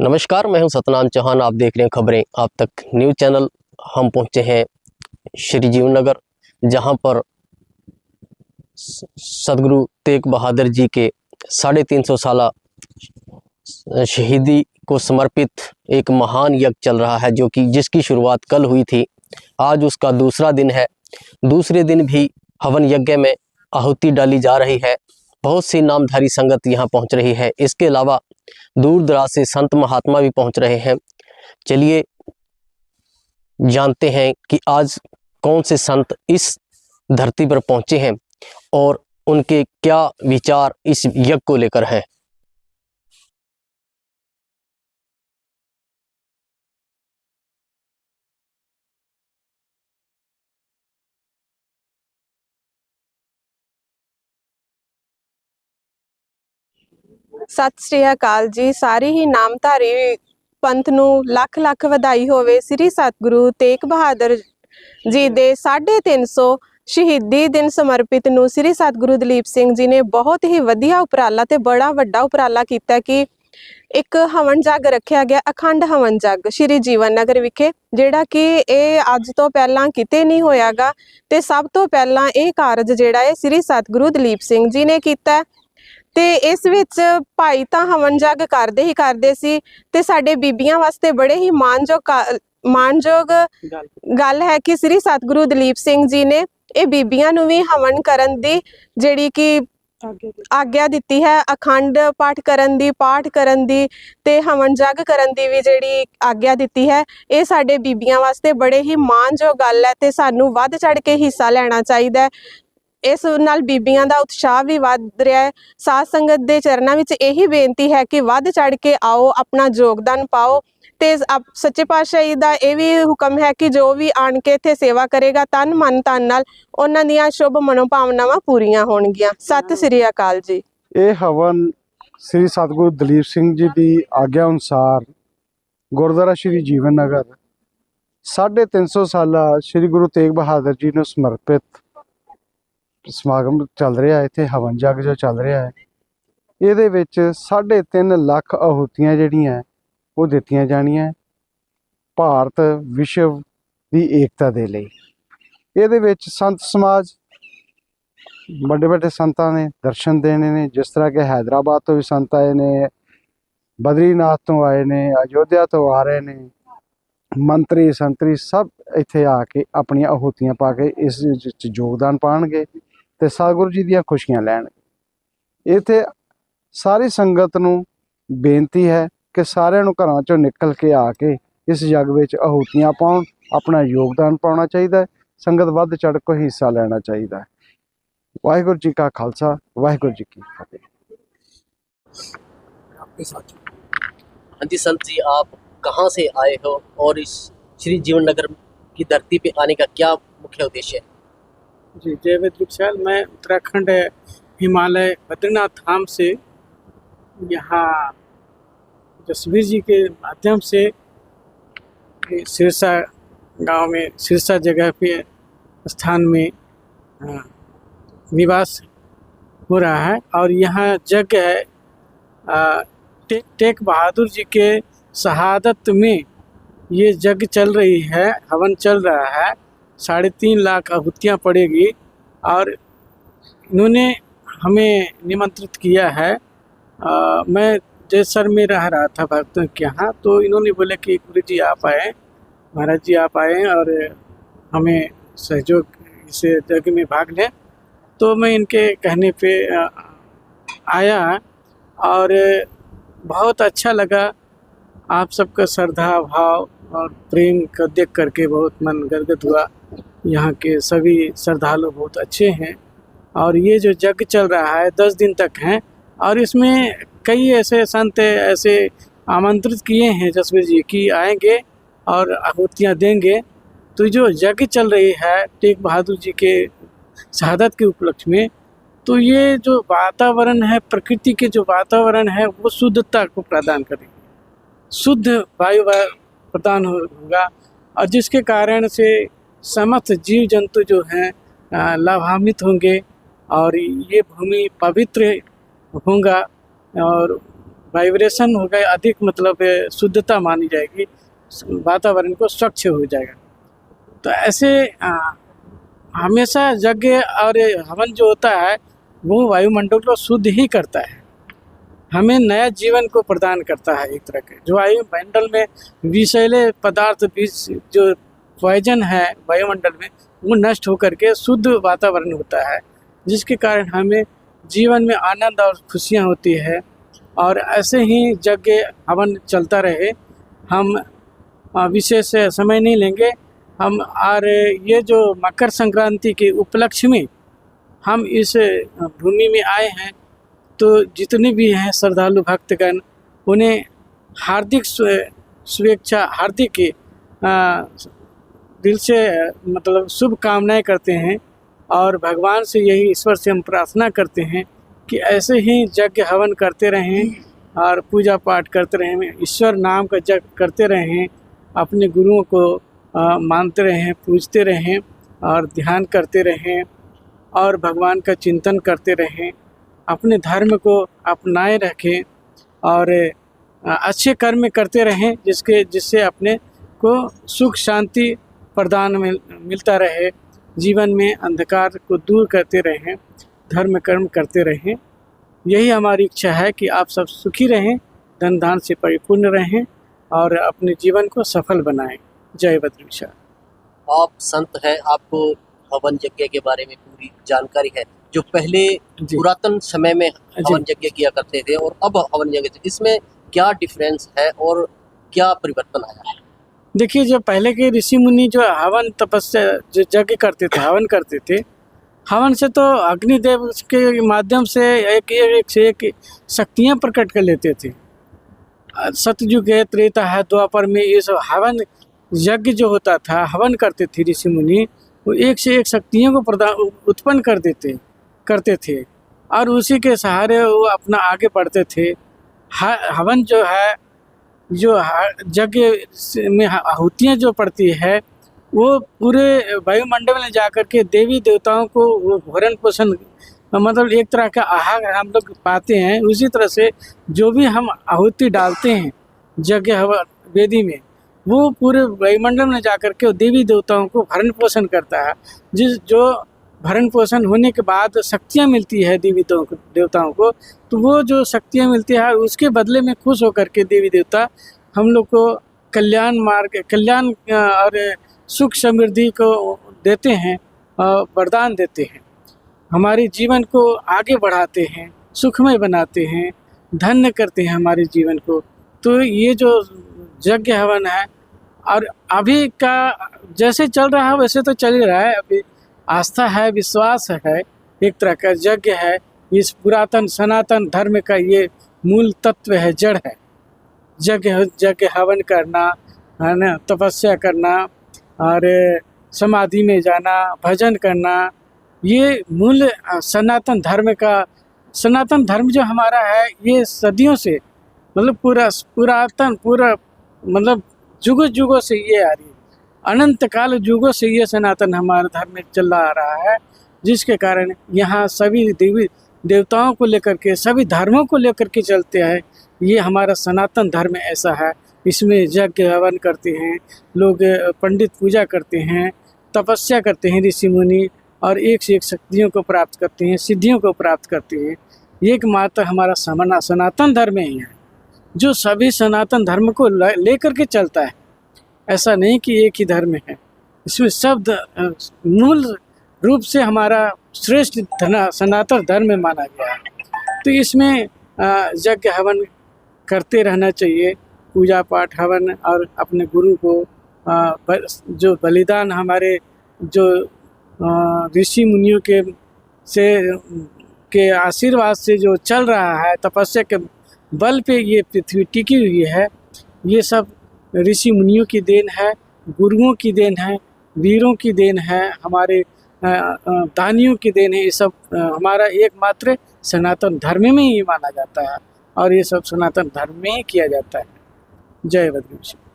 नमस्कार, मैं हूं सतनाम चौहान। आप देख रहे हैं खबरें आप तक न्यूज़ चैनल। हम पहुंचे हैं श्री जीवनगर, जहां पर सदगुरु तेग बहादुर जी के 350 साला शहीदी को समर्पित एक महान यज्ञ चल रहा है, जो कि जिसकी शुरुआत कल हुई थी। आज उसका दूसरा दिन है। दूसरे दिन भी हवन यज्ञ में आहुति डाली जा रही है। बहुत सी नामधारी संगत यहाँ पहुँच रही है। इसके अलावा दूर दराज से संत महात्मा भी पहुँच रहे हैं। चलिए जानते हैं कि आज कौन से संत इस धरती पर पहुँचे हैं और उनके क्या विचार इस यज्ञ को लेकर हैं। सत श्री अकाल जी। सारी ही नामधारी पंथ ਨੂੰ ਲੱਖ ਲੱਖ ਵਧਾਈ ਹੋਵੇ। ਸ੍ਰੀ ਸਤਿਗੁਰੂ ਤੇਗ ਬਹਾਦਰ ਜੀ ਦੇ 350 ਸ਼ਹੀਦੀ ਦਿਨ ਸਮਰਪਿਤ ਨੂੰ ਸ੍ਰੀ ਸਤਿਗੁਰੂ ਦਲੀਪ ਸਿੰਘ ਜੀ ਨੇ ਬਹੁਤ ਹੀ ਵਧੀਆ ਉਪਰਾਲਾ ਤੇ ਬੜਾ ਵੱਡਾ ਉਪਰਾਲਾ ਕੀਤਾ ਕਿ ਇੱਕ ਹਵਨ ਜੱਗ ਰੱਖਿਆ ਗਿਆ, ਅਖੰਡ ਹਵਨ ਜੱਗ ਸ਼੍ਰੀ ਜੀਵਨ ਨਗਰ ਵਿਖੇ, ਜਿਹੜਾ ਕਿ ਇਹ ਅੱਜ ਤੋਂ ਪਹਿਲਾਂ ਕਿਤੇ ਨਹੀਂ ਹੋਇਆਗਾ ਤੇ ਸਭ ਤੋਂ ਪਹਿਲਾਂ ਇਹ ਕਾਰਜ ਜਿਹੜਾ ਹੈ ਸ੍ਰੀ ਸਤਿਗੁਰੂ ਦਲੀਪ ਸਿੰਘ ਜੀ ਨੇ ਕੀਤਾ। ਤੇ ਇਸ ਵਿੱਚ ਭਾਈ ਤਾਂ ਹਵਨ ਜੱਗ ਕਰਦੇ ਹੀ ਕਰਦੇ ਸੀ ਤੇ ਸਾਡੇ ਬੀਬੀਆਂ ਵਾਸਤੇ ਬੜੇ ਹੀ ਮਾਣਯੋਗ ਗੱਲ ਹੈ ਕਿ ਸ੍ਰੀ ਸਤਿਗੁਰੂ ਦਲੀਪ ਸਿੰਘ ਜੀ ਨੇ ਇਹ ਬੀਬੀਆਂ ਨੂੰ ਵੀ ਹਵਨ ਕਰਨ ਦੀ ਜਿਹੜੀ ਕਿ ਆਗਿਆ ਦਿੱਤੀ ਹੈ। ਅਖੰਡ ਪਾਠ ਕਰਨ ਦੀ, ਪਾਠ ਕਰਨ ਦੀ ਤੇ ਹਵਨ ਜੱਗ ਕਰਨ ਦੀ ਵੀ ਜਿਹੜੀ ਆਗਿਆ ਦਿੱਤੀ ਹੈ। ਇਹ ਸਾਡੇ ਬੀਬੀਆਂ ਵਾਸਤੇ ਬੜੇ ਹੀ ਮਾਣਯੋਗ ਗੱਲ ਹੈ ਤੇ ਸਾਨੂੰ ਵੱਧ ਚੜ ਕੇ ਹਿੱਸਾ ਲੈਣਾ ਚਾਹੀਦਾ ਹੈ। ਇਸ ਨਾਲ ਬੀਬੀਆਂ ਦਾ ਉਤਸ਼ਾਹ ਵੀ ਵੱਧ ਰਿਹਾ ਹੈ। ਸਾਧ ਸੰਗਤ ਦੇ ਚਰਨਾਂ ਵਿੱਚ ਇਹੀ ਬੇਨਤੀ ਹੈ ਕਿ ਵੱਧ ਚੜ ਕੇ ਆਓ, ਆਪਣਾ ਯੋਗਦਾਨ ਪਾਓ ਤੇ ਸੱਚੇ ਪਾਤਸ਼ਾਹੀ ਦਾ ਇਹ ਵੀ ਹੁਕਮ ਹੈ ਕਿ ਜੋ ਵੀ ਆਣ ਕੇ ਇੱਥੇ ਸੇਵਾ ਕਰੇਗਾ ਤਨ ਮਨ ਧਨ ਨਾਲ ਉਹਨਾਂ ਦੀਆਂ ਸ਼ੁਭ ਮਨੋਭਾਵਨਾਵਾਂ ਪੂਰੀਆਂ ਹੋਣਗੀਆਂ। ਸਤਿ ਸ੍ਰੀ ਅਕਾਲ ਜੀ। ਇਹ ਹਵਨ ਸ੍ਰੀ ਸਤਿਗੁਰੂ ਦਲੀਪ ਸਿੰਘ ਜੀ ਦੀ ਆਗਿਆ ਅਨੁਸਾਰ ਗੁਰਦੁਆਰਾ ਸ਼੍ਰੀ ਜੀਵਨ ਨਗਰ 350 ਸਾਲਾ ਸ਼੍ਰੀ ਗੁਰੂ ਤੇਗ ਬਹਾਦਰ ਜੀ ਨੂੰ ਸਮਰਪਿਤ ਸਮਾਗਮ ਚੱਲ ਰਿਹਾ। ਇੱਥੇ ਹਵਨ ਜੱਗ ਜੋ ਚੱਲ ਰਿਹਾ ਹੈ, ਇਹਦੇ ਵਿੱਚ 3.5 ਲੱਖ ਆਹੂਤੀਆਂ ਜਿਹੜੀਆਂ ਉਹ ਦਿੱਤੀਆਂ ਜਾਣੀਆਂ ਭਾਰਤ ਵਿਸ਼ਵ ਦੀ ਏਕਤਾ ਦੇ ਲਈ। ਇਹਦੇ ਵਿੱਚ ਸੰਤ ਸਮਾਜ, ਵੱਡੇ ਵੱਡੇ ਸੰਤਾਂ ਨੇ ਦਰਸ਼ਨ ਦੇਣੇ ਨੇ, ਜਿਸ ਤਰ੍ਹਾਂ ਕਿ ਹੈਦਰਾਬਾਦ ਤੋਂ ਵੀ ਸੰਤ ਆਏ ਨੇ, ਬਦਰੀਨਾਥ ਤੋਂ ਆਏ ਨੇ, ਅਯੋਧਿਆ ਤੋਂ ਆ ਰਹੇ ਨੇ, ਮੰਤਰੀ ਸੰਤਰੀ ਸਭ ਇੱਥੇ ਆ ਕੇ ਆਪਣੀਆਂ ਆਹੂਤੀਆਂ ਪਾ ਕੇ ਇਸ ਵਿੱਚ ਯੋਗਦਾਨ ਪਾਉਣਗੇ ਤੇ ਸਤਿਗੁਰੂ ਜੀ ਦੀਆਂ ਖੁਸ਼ੀਆਂ ਲੈਣਗੇ। ਇੱਥੇ ਸਾਰੀ ਸੰਗਤ ਨੂੰ ਬੇਨਤੀ ਹੈ ਕਿ ਸਾਰਿਆਂ ਨੂੰ ਘਰਾਂ ਚੋਂ ਨਿਕਲ ਕੇ ਆ ਕੇ ਇਸ ਯੱਗ ਵਿੱਚ ਆਹੂਤੀਆਂ ਪਾਉਣ, ਆਪਣਾ ਯੋਗਦਾਨ ਪਾਉਣਾ ਚਾਹੀਦਾ ਹੈ। ਸੰਗਤ ਵੱਧ ਚੜ ਕੇ ਹਿੱਸਾ ਲੈਣਾ ਚਾਹੀਦਾ ਹੈ। ਵਾਹਿਗੁਰੂ जी का खालसा, वाहिगुरु जी की फतेह। हाँ जी संत जी, आप कहाँ से आए हो और इस श्री जीवन नगर की धरती पे आने का क्या मुख्य उद्देश्य है? जी, जय विद्युत। मैं उत्तराखंड हिमालय बद्रीनाथ धाम से यहाँ जसवीर जी के माध्यम से सिरसा गांव में, सिरसा जगह पे स्थान में निवास हो रहा है और यहाँ यज्ञ है तेग बहादुर जी के शहादत में ये यज्ञ चल रही है, हवन चल रहा है। 3.5 लाख आहुतियाँ पड़ेगी और इन्होंने हमें निमंत्रित किया है। मैं जैसर में रह रहा था भक्तों के यहाँ, तो इन्होंने बोले कि गुरु जी आप आए, महाराज जी आप आए और हमें सहयोग इस यज्ञ में भाग लें। तो मैं इनके कहने पे आया और बहुत अच्छा लगा। आप सबका श्रद्धा भाव और प्रेम को देख करके बहुत मन गदगद हुआ। यहाँ के सभी श्रद्धालु बहुत अच्छे हैं और ये जो यज्ञ चल रहा है 10 दिन तक है और इसमें कई ऐसे संत ऐसे आमंत्रित किए हैं जसवीर जी की आएंगे और आहुतियाँ देंगे। तो जो यज्ञ चल रही है तेग बहादुर जी के शहादत के उपलक्ष्य में, तो ये जो वातावरण है, प्रकृति के जो वातावरण है वो शुद्धता को प्रदान करेंगे, शुद्ध वायु प्रदान होगा और जिसके कारण से समस्त जीव जंतु जो हैं लाभान्वित होंगे और ये भूमि पवित्र होगा और वाइब्रेशन होगा अधिक, मतलब शुद्धता मानी जाएगी, वातावरण को स्वच्छ हो जाएगा। तो ऐसे हमेशा यज्ञ और हवन जो होता है वो वायुमंडल को शुद्ध ही करता है, हमें नया जीवन को प्रदान करता है। एक तरह के जो वायुमंडल में विषैले पदार्थ जो पॉइजन है वायुमंडल में, वो नष्ट होकर के शुद्ध वातावरण होता है, जिसके कारण हमें जीवन में आनंद और खुशियाँ होती है। और ऐसे ही यज्ञ हवन चलता रहे। हम विशेष समय नहीं लेंगे हम, और ये जो मकर संक्रांति के उपलक्ष्य में हम इस भूमि में आए हैं, तो जितने भी हैं श्रद्धालु भक्तगण, उन्हें हार्दिक शुभेच्छा, हार्दिक दिल से मतलब शुभकामनाएं करते हैं। और भगवान से यही, ईश्वर से हम प्रार्थना करते हैं कि ऐसे ही यज्ञ हवन करते रहें और पूजा पाठ करते रहें, ईश्वर नाम का जप करते रहें, अपने गुरुओं को मानते रहें, पूजते रहें और ध्यान करते रहें और भगवान का चिंतन करते रहें, अपने धर्म को अपनाए रखें और अच्छे कर्म करते रहें, जिससे अपने को सुख शांति प्रदान मिलता रहे, जीवन में अंधकार को दूर करते रहें, धर्म कर्म करते रहें। यही हमारी इच्छा है कि आप सब सुखी रहें, धन धान से परिपूर्ण रहें और अपने जीवन को सफल बनाएं। जय बद्रीशा। आप संत हैं, आपको हवन यज्ञ के बारे में पूरी जानकारी है। जो पहले पुरातन समय में हवन यज्ञ किया करते थे और अब हवन यज्ञ, इसमें क्या डिफरेंस है और क्या परिवर्तन आया है? देखिए, जो पहले के ऋषि मुनि जो हवन तपस्या जो यज्ञ करते थे, हवन करते थे, हवन से तो अग्निदेव के माध्यम से एक से एक शक्तियाँ प्रकट कर लेते थे। सतयुग है, त्रेता है, द्वापर में ये सब हवन यज्ञ जो होता था, हवन करते थे ऋषि मुनि, वो एक से एक शक्तियों को उत्पन्न करते थे और उसी के सहारे वो अपना आगे बढ़ते थे। हवन जो है, जो यज्ञ में आहुतियाँ जो पड़ती है, वो पूरे वायुमंडल में जाकर के देवी देवताओं को वो भरण पोषण, मतलब एक तरह का आहार हम लोग पाते हैं। उसी तरह से जो भी हम आहुति डालते हैं यज्ञ हवन वेदी में, वो पूरे वायुमंडल में जाकर के देवी देवताओं को भरण पोषण करता है। जो भरण पोषण होने के बाद शक्तियाँ मिलती है देवी देवताओं को, तो वो जो शक्तियाँ मिलती है उसके बदले में खुश होकर के देवी देवता हम लोग को कल्याण और सुख समृद्धि को देते हैं, वरदान देते हैं, हमारे जीवन को आगे बढ़ाते हैं, सुखमय बनाते हैं, धन्य करते हैं हमारे जीवन को। तो ये जो यज्ञ हवन है, और अभी का जैसे चल रहा है वैसे तो चल ही रहा है। अभी आस्था है, विश्वास है, एक तरह का यज्ञ है। इस सनातन धर्म का ये मूल तत्व है, जड़ है। यज्ञ हवन करना है ना, तपस्या करना और समाधि में जाना, भजन करना, ये मूल सनातन धर्म जो हमारा है, ये सदियों से, मतलब पूरा मतलब जुगों से ये आ रही है, अनंत काल युगों से ये सनातन हमारा धर्म में चल आ रहा है, जिसके कारण यहाँ सभी देवी देवताओं को लेकर के, सभी धर्मों को लेकर के चलते हैं। ये हमारा सनातन धर्म ऐसा है। इसमें यज्ञ हवन करते हैं लोग, पंडित पूजा करते हैं, तपस्या करते हैं ऋषि मुनि, और एक से एक शक्तियों को प्राप्त करते हैं, सिद्धियों को प्राप्त करते हैं। ये एकमात्र हमारा सनातन धर्म ही है, जो सभी सनातन धर्म को लेकर के चलता है। ऐसा नहीं कि एक ही धर्म है, इसमें शब्द मूल रूप से हमारा श्रेष्ठ सनातन धर्म माना गया है। तो इसमें यज्ञ हवन करते रहना चाहिए, पूजा पाठ हवन, और अपने गुरु को जो बलिदान हमारे जो ऋषि मुनियों के आशीर्वाद से जो चल रहा है, तपस्या के बल पे ये पृथ्वी टिकी हुई है, ये सब ऋषि मुनियों की देन है, गुरुओं की देन है, वीरों की देन है, हमारे दानियों की देन है। ये सब हमारा एकमात्र सनातन धर्म में ही माना जाता है और ये सब सनातन धर्म में ही किया जाता है। जय बद्रीनाथ।